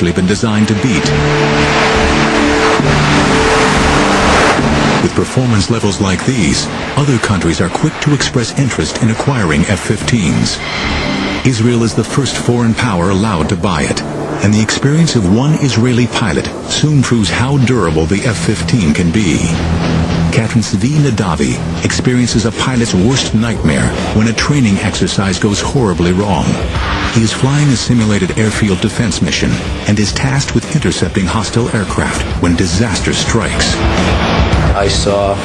actually been designed to beat. With performance levels like these, other countries are quick to express interest in acquiring F-15s. Israel is the first foreign power allowed to buy it, and the experience of one Israeli pilot soon proves how durable the F-15 can be. Captain Zvi Nadavi experiences a pilot's worst nightmare when a training exercise goes horribly wrong. He is flying a simulated airfield defense mission and is tasked with intercepting hostile aircraft when disaster strikes. I saw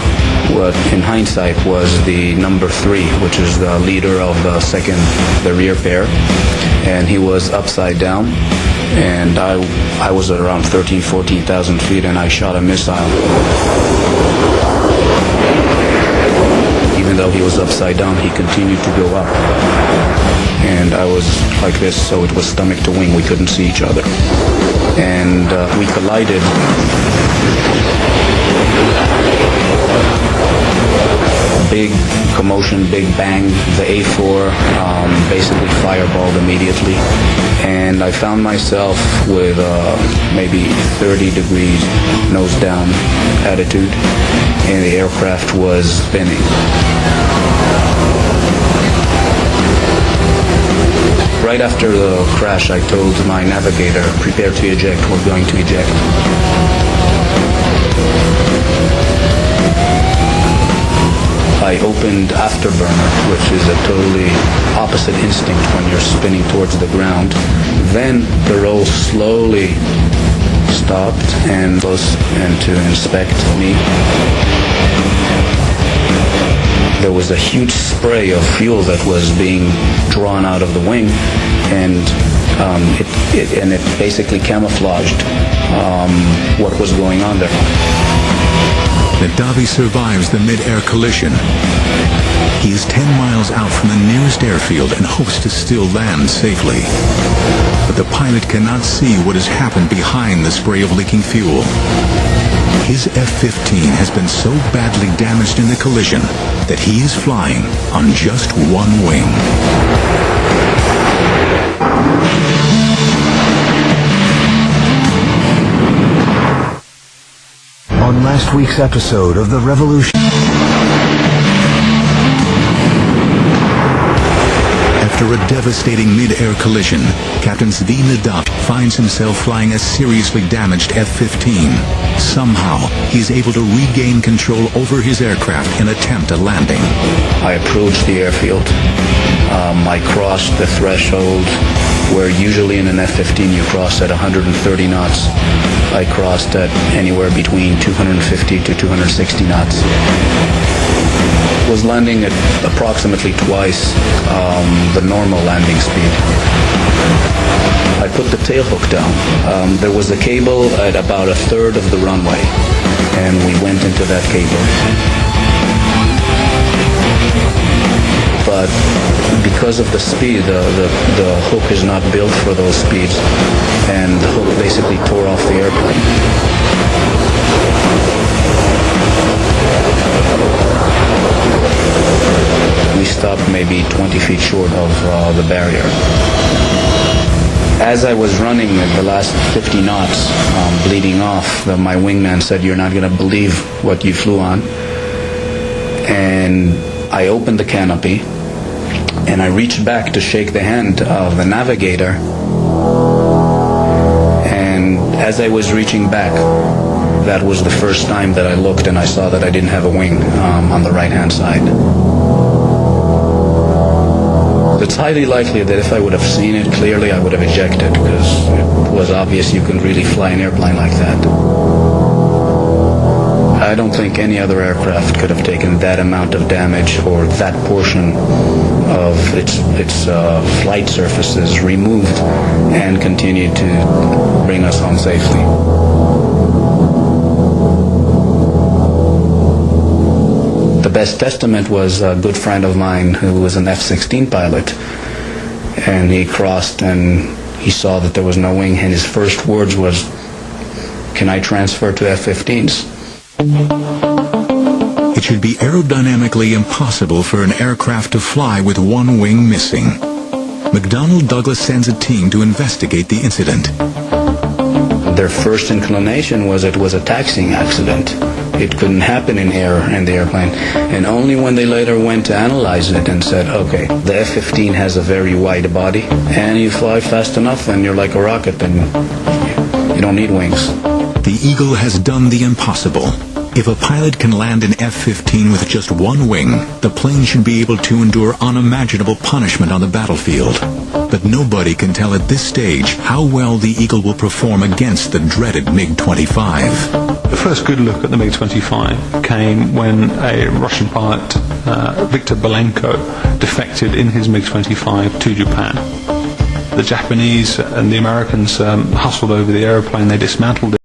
what in hindsight was the number 3, which is the leader of the rear pair, and he was upside down, and I was at around 14,000 feet, and I shot a missile. Even though he was upside down, he continued to go up, and I was like this, so it was stomach to wing. We couldn't see each other, and we collided. Big commotion, big bang. The A4 basically fireballed immediately, and I found myself with maybe 30 degrees nose down attitude, and the aircraft was spinning. Right after the crash, I told my navigator, prepare to eject, we're going to eject. I opened afterburner, which is a totally opposite instinct when you're spinning towards the ground. Then the roll slowly stopped and to inspect me. There was a huge spray of fuel that was being drawn out of the wing, and it basically camouflaged what was going on there. Nadavi survives the mid-air collision. He is 10 miles out from the nearest airfield and hopes to still land safely. But the pilot cannot see what has happened behind the spray of leaking fuel. His F-15 has been so badly damaged in the collision that he is flying on just one wing. On last week's episode of The Revolution. After a devastating mid-air collision, Captain Zvi Nadavi finds himself flying a seriously damaged F-15. Somehow, he's able to regain control over his aircraft and attempt a landing. I approached the airfield. I crossed the threshold where usually in an F-15 you cross at 130 knots. I crossed at anywhere between 250 to 260 knots. Was landing at approximately twice the normal landing speed. I put the tail hook down. There was a cable at about a third of the runway, and we went into that cable. But because of the speed, the hook is not built for those speeds, and the hook basically tore off the airplane. We stopped maybe 20 feet short of the barrier. As I was running at the last 50 knots, bleeding off, my wingman said, "You're not going to believe what you flew on." And I opened the canopy, and I reached back to shake the hand of the navigator. And as I was reaching back, that was the first time that I looked and I saw that I didn't have a wing on the right-hand side. It's highly likely that if I would have seen it clearly, I would have ejected, because it was obvious you couldn't really fly an airplane like that. I don't think any other aircraft could have taken that amount of damage, or that portion of its flight surfaces removed and continued to bring us home safely. The best testament was a good friend of mine who was an F-16 pilot, and he crossed and he saw that there was no wing, and his first words was, "Can I transfer to F-15s?" It should be aerodynamically impossible for an aircraft to fly with one wing missing. McDonnell Douglas sends a team to investigate the incident. their first inclination was it was a taxiing accident. It couldn't happen in the airplane. And only when they later went to analyze it and said, okay, the F-15 has a very wide body, and you fly fast enough and you're like a rocket, and you don't need wings. The Eagle has done the impossible. If a pilot can land an F-15 with just one wing, the plane should be able to endure unimaginable punishment on the battlefield. But nobody can tell at this stage how well the Eagle will perform against the dreaded MiG-25. The first good look at the MiG-25 came when a Russian pilot, Viktor Belenko, defected in his MiG-25 to Japan. The Japanese and the Americans hustled over the airplane, they dismantled it.